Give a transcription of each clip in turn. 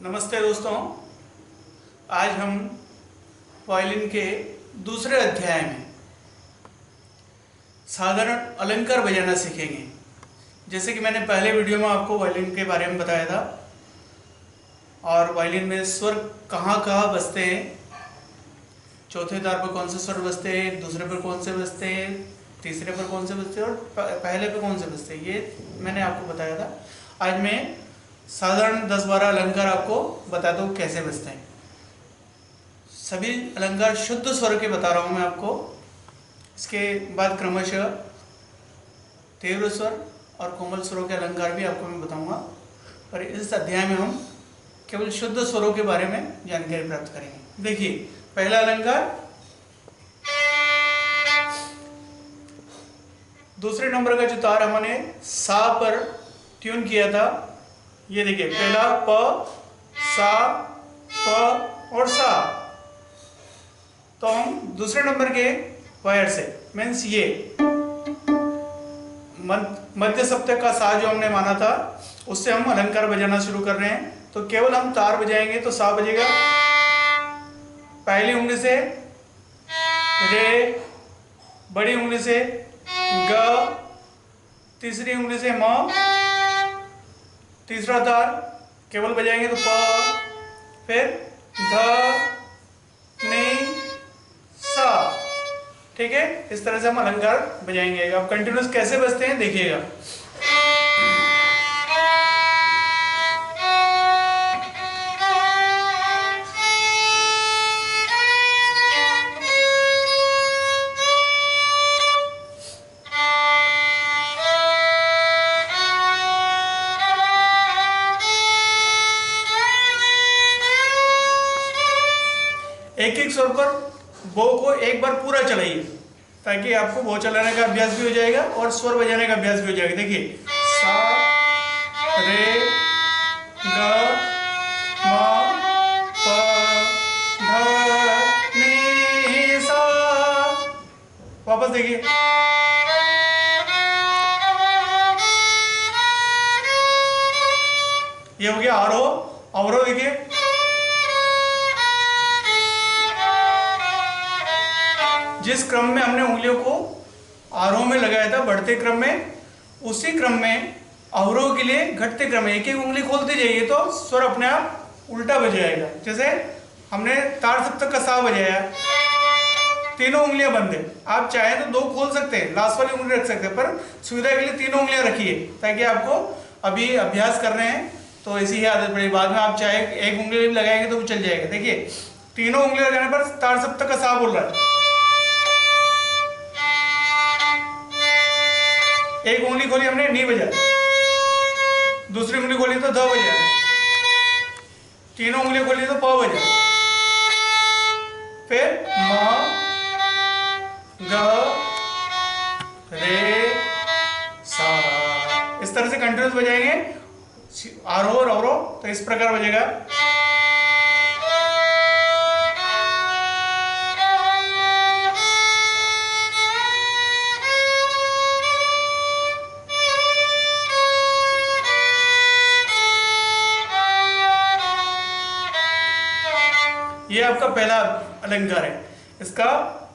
नमस्ते दोस्तों। आज हम वायलिन के दूसरे अध्याय में साधारण अलंकार बजाना सीखेंगे। जैसे कि मैंने पहले वीडियो में आपको वायलिन के बारे में बताया था और वायलिन में स्वर कहाँ कहाँ बजते हैं, चौथे तार पर कौन से स्वर बजते हैं, दूसरे पर कौन से बजते हैं, तीसरे पर कौन से बजते हैं और पहले पर कौन से बजते हैं, ये मैंने आपको बताया था। आज मैं साधारण 10-12 अलंकार आपको बता दूं कैसे बजते हैं। सभी अलंकार शुद्ध स्वर के बता रहा हूं मैं आपको। इसके बाद क्रमशः तीव्र स्वर और कोमल स्वरों के अलंकार भी आपको मैं बताऊंगा, पर इस अध्याय में हम केवल शुद्ध स्वरों के बारे में जानकारी प्राप्त करेंगे। देखिए, पहला अलंकार दूसरे नंबर का जो तार हमने सा पर ट्यून किया था, ये देखिए, पहला प, सा, प और सा। तो हम दूसरे नंबर के वायर से मीन्स ये मध्य सप्तक का सा जो हमने माना था, उससे हम अलंकार बजाना शुरू कर रहे हैं। तो केवल हम तार बजाएंगे तो सा बजेगा, पहली उंगली से रे, बड़ी उंगली से ग, तीसरी उंगली से म, तीसरा तार केवल बजाएंगे तो प, फिर ध, नि, सा। ठीक है, इस तरह से हम अलंकार बजाएंगे। अब कंटिन्यूस कैसे बजते हैं देखिएगा। एक एक स्वर पर बो को एक बार पूरा चलाइए, ताकि आपको बो चलाने का अभ्यास भी हो जाएगा और स्वर बजाने का अभ्यास भी हो जाएगा। देखिए, सा, रे, ग, म, प, ध, नि, सा। वापस देखिए, ये हो गया आरोह। अवरोह देखिए, जिस क्रम में हमने उंगलियों को आरोह में लगाया था बढ़ते क्रम में, उसी क्रम में अवरोह के लिए घटते क्रम में एक एक उंगली खोलते जाइए तो स्वर अपने आप उल्टा बजाएगा। जैसे हमने तार सप्तक का सा बजाया, तीनों उंगलियां बंद है। आप चाहे तो दो खोल सकते हैं, लास्ट वाली उंगली रख सकते हैं, पर सुविधा के लिए तीनों उंगलियां रखिए, ताकि आपको अभी अभ्यास कर रहे हैं तो ऐसी ही आदत पड़ेगी। बाद में आप चाहे एक उंगली भी लगाएंगे तो भी चल जाएगा। देखिए, तीनों उंगली लगाने पर तार सप्तक का सा बोल रहा है। एक उंगली खोली हमने, नी बजा, दूसरी उंगली खोली तो ध बजा, तीनों उंगली खोली तो प बजा, फिर म, ग, रे, सा। इस तरह से कंटिन्यूस बजाएंगे आरोह और अवरोह, तो इस प्रकार बजेगा। ये आपका पहला अलंकार है, इसका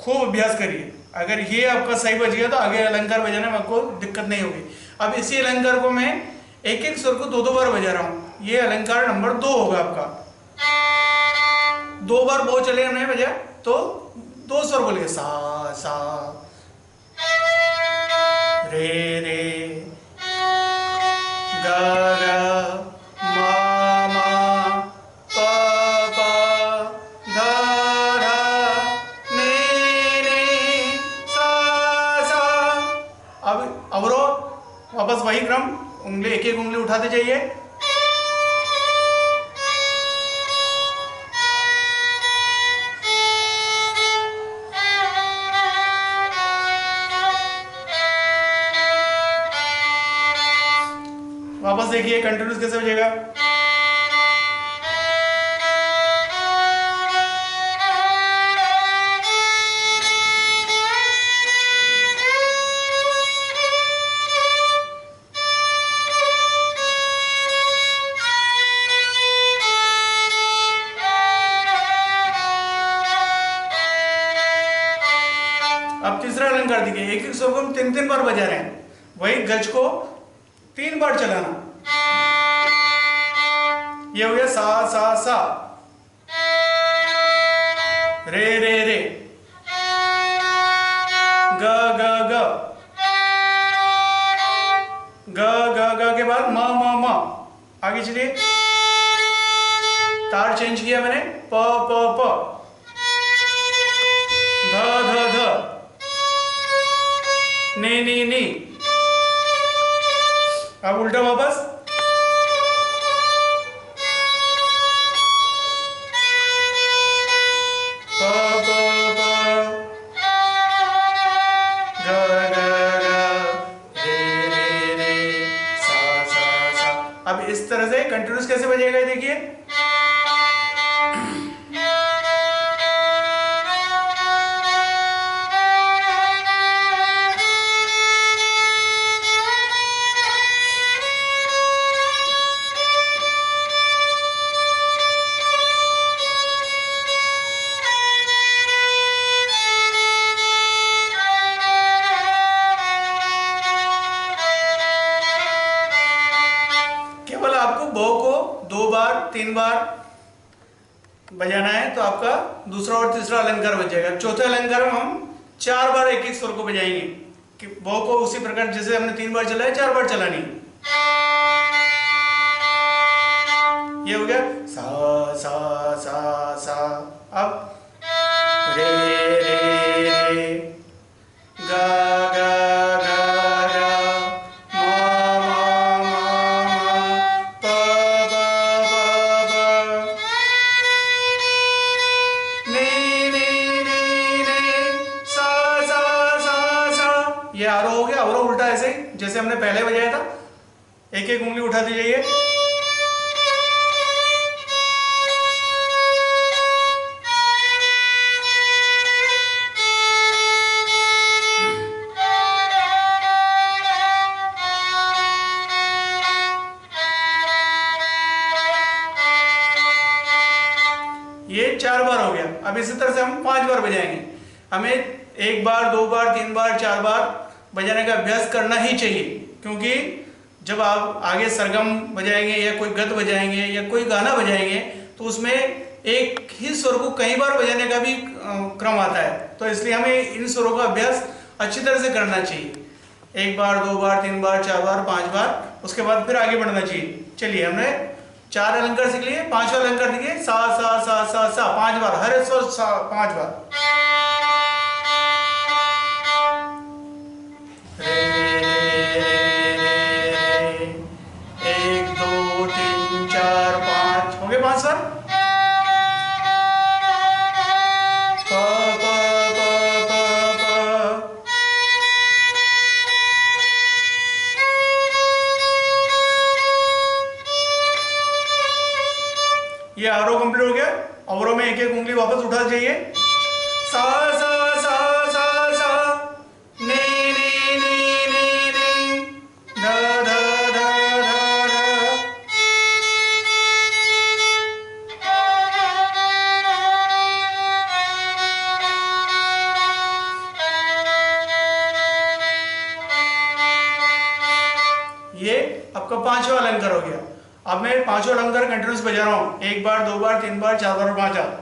खूब अभ्यास करिए। अगर ये आपका सही बज गया तो आगे अलंकार बजाने में आपको दिक्कत नहीं होगी। अब इसी अलंकार को मैं एक एक स्वर को दो दो बार बजा रहा हूं। ये अलंकार नंबर 2 होगा आपका। 2 बार बो चले हमने बजा तो 2 स्वर बोलिए, सा सा, रे रे, ग ग, वापस वही क्रम, उंगली एक एक उंगली उठाते जाइए। वापस देखिए कंटिन्यूस कैसे बजेगा। तीसरा अलंकार देखिए, एक एक स्वर को हम 3 3 बार बजा रहे हैं। वही गज को 3 बार चलाना। ये हो गया सा सा सा, रे रे रे, ग ग ग, ग ग ग के बाद म म म। आगे चलिए, तार चेंज किया मैंने, प प प, ध ध ध, नी नी नी। अब उल्टा वापस, प प प, ग ग ग, रे रे रे, सा सा सा। अब इस तरह से कंटिन्यूस कैसे बजेगा देखिए। केवल आपको बो को 2 बार 3 बार बजाना है तो आपका दूसरा और तीसरा अलंकार बच जाएगा। चौथे अलंकार में हम 4 बार एक एक स्वर को बजाएंगे कि बो को उसी प्रकार जैसे हमने 3 बार चलाया 4 बार चलानी। ये हो गया सा सा सा सा। अब रे रे रे, गा गा गा गा, मा मा मा मा, प प प प, नी नी नी नी, सा सा सा सा। ये आरोह हो गया। अवरोह उल्टा ऐसे ही जैसे हमने पहले बजाया था, एक एक उंगली उठाती जाइए। ये 4 बार हो गया। अब इसी तरह से हम 5 बार बजाएंगे। हमें 1 बार 2 बार 3 बार 4 बार बजाने का अभ्यास करना ही चाहिए, क्योंकि जब आप आगे सरगम बजाएंगे या कोई गद बजाएंगे या कोई गाना बजाएंगे तो उसमें एक ही स्वर को कई बार बजाने का भी क्रम आता है। तो इसलिए हमें इन स्वरों का अभ्यास अच्छी तरह से करना चाहिए। 1 बार 2 बार 3 बार 4 बार 5 बार, उसके बाद फिर आगे बढ़ना चाहिए। चलिए, हमने 4 अलंकार सीख लिए। 5वां अलंकार देखिए, सा सा सा सा सा, 5 बार हर स्वर 5 बार। रे रे रे, 1 2 3 4 5 हो गए 5 स्वर। प प प प प, ये आरोह कंप्लीट हो गया। अवरोह में एक एक उंगली वापस उठा जाइए। सा सा सा सा सा, नी नी नी नी नी, ध ध ध ध ध। ये आपका 5वां अलंकार हो गया। अब मैं 5वां अलंकार कंटिन्यूस बजा रहा हूँ। 1 बार 2 बार 3 बार 4 बार और 5 बार।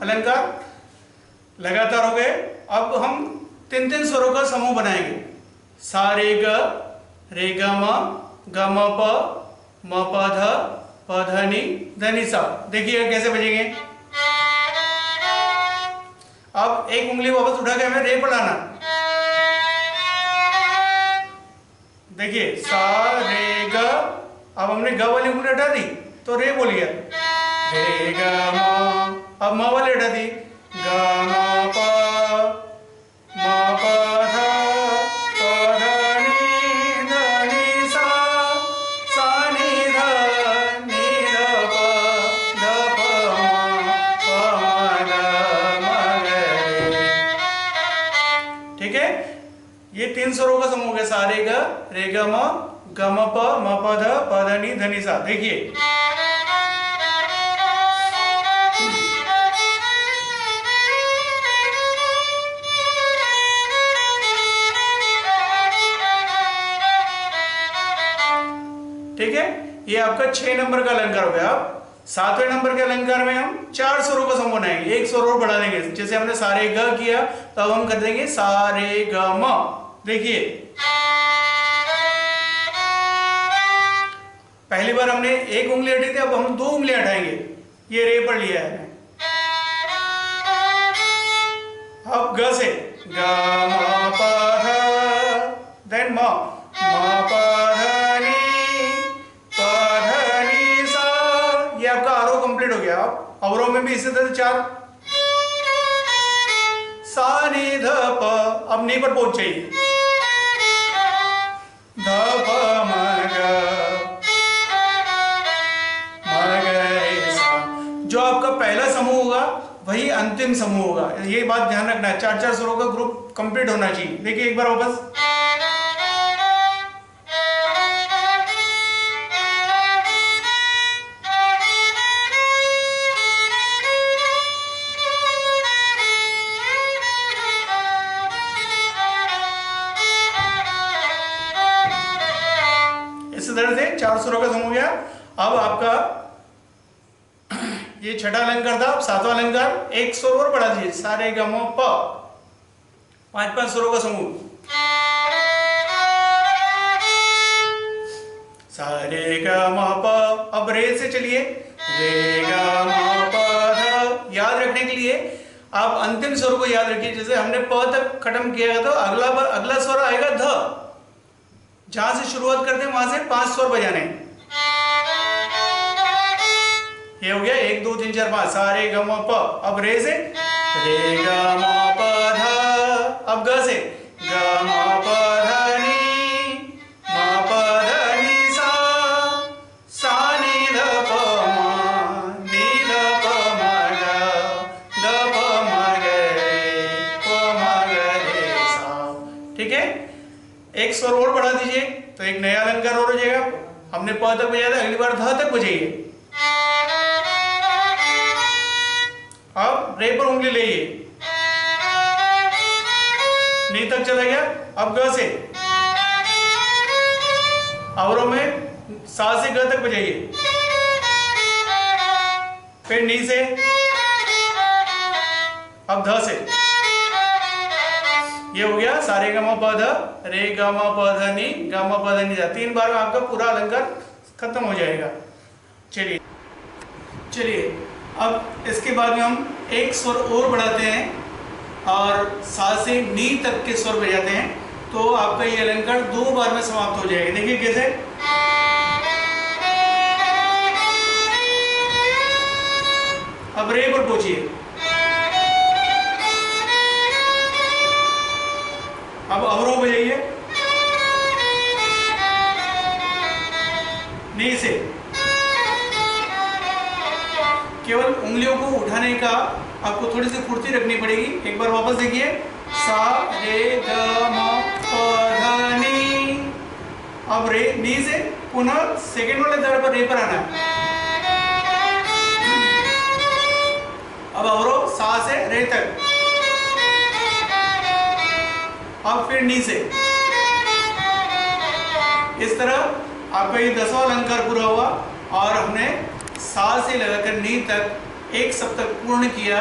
अलंकार लगातार हो गए। अब हम 3-3 स्वरों का समूह बनाएंगे। सा रे ग म प म प ध नि ध नि सा। देखिए कैसे बजेंगे। अब एक उंगली वापस उठा के हमें रे पर लाना। देखिए सा रे ग, अब हमने ग वाली उंगली हटा दी तो रे बोल गया। रे ग म, अब म वाली हटा दी, ग म प म प ध नि ध नि सा, सा नि ध प ध प म ग रे। ठीक है, ये 3 स्वरों का समूह हो गया। सा रे ग म प ध नि ध नि सा। देखिए ठीक है, ये आपका 6 नंबर का अलंकार हो गया। अब 7वें नंबर के अलंकार में हम 4 स्वरों का समूह बनाएंगे, एक स्वर और बढ़ा देंगे। जैसे हमने सारे ग किया तो अब हम कर देंगे सारे ग म। देखिए पहली बार हमने एक उंगली हटी थी, अब हम 2 उंगलियां हटाएंगे। ये रे पढ़ लिया है। अब ग से ग म प ध, देन म प ध नि सा। ये आपका आरोह कंप्लीट हो गया। अब अवरोह में भी इसी तरह 4। सा नि ध प, अब नी पर पहुंच जाइए। ध प म ग रे सा। जो आपका पहला समूह होगा वही अंतिम समूह होगा, ये बात ध्यान रखना है। 4-4 स्वरों का ग्रुप कंप्लीट होना चाहिए। देखिए एक बार वापस। इस तरह से 4 स्वरों का समूह हो गया। अब आपका ये छठा अलंकार था। अब 7वां अलंकार एक स्वर और बढ़ा दीजिए। सा रे ग म प, 5-5 स्वरों का समूह। सा रे ग म प, अब रे से चलिए। रे ग म प ध। याद रखने के लिए आप अंतिम स्वर को याद रखिए। जैसे हमने प तक खत्म किया तो अगला स्वर आएगा ध। जहां से शुरुआत करते हैं वहां से 5 स्वर बजाने। ये हो गया 1 2 3 4 5। सा रे ग म प। अब रे से रे ग म प ध। अब ग से ग म प ध नि म प ध नि सा, सा नि ध प म नि ध प म ग ध प म ग रे प म ग रे सा। ठीक है, एक स्वर और बढ़ा दीजिए तो एक नया अलंकार और हो जाएगा। हमने प तक बजाया था, अगली बार ध तक बजाइए। अब रे पर उंगली लेइए, नी तक चला गया। अब ग से अवरोह में सा से ग तक बजाइए। फिर नी से, अब ध से। ये हो गया सा रे ग म प ध, रे ग म प ध नि ग म प ध नि सा। 3 बार में आपका पूरा अलंकार खत्म हो जाएगा। चलिए अब इसके बाद में हम एक स्वर और बढ़ाते हैं और सा से नी तक के स्वर बजाते हैं, तो आपका ये अलंकार 2 बार में समाप्त हो जाएगा। देखिए कैसे। अब रे पर पहुंचिए। अब अवरोह बजाइए नी से। केवल उंगलियों को उठाने का आपको थोड़ी सी फुर्ती रखनी पड़ेगी। एक बार वापस देखिए। सा रे ग म प ध नि। अब रे नी से पुनः सेकेंड वाले दर पर रे पर आना है। अब अवरोह सा से रे तक। अब फिर नी से। इस तरह आपका ये 10वां अलंकार पूरा हुआ और हमने सा से लगाकर नी तक एक सप्तक पूर्ण किया।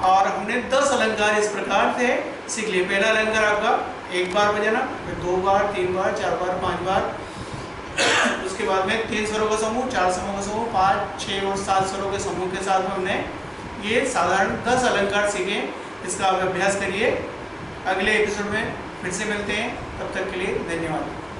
और हमने 10 अलंकार इस प्रकार से सीख लिए। पहला अलंकार आपका 1 बार बजाना, फिर 2 बार, 3 बार, 4 बार, 5 बार। उसके बाद में 3 स्वरों का समूह, 4 स्वरों का समूह, 5, 6 और 7 स्वरों के समूह के साथ में हमने ये साधारण 10 अलंकार सीखे। इसका आप अभ्यास करिए। अगले एपिसोड में फिर से मिलते हैं, तब तक के लिए धन्यवाद।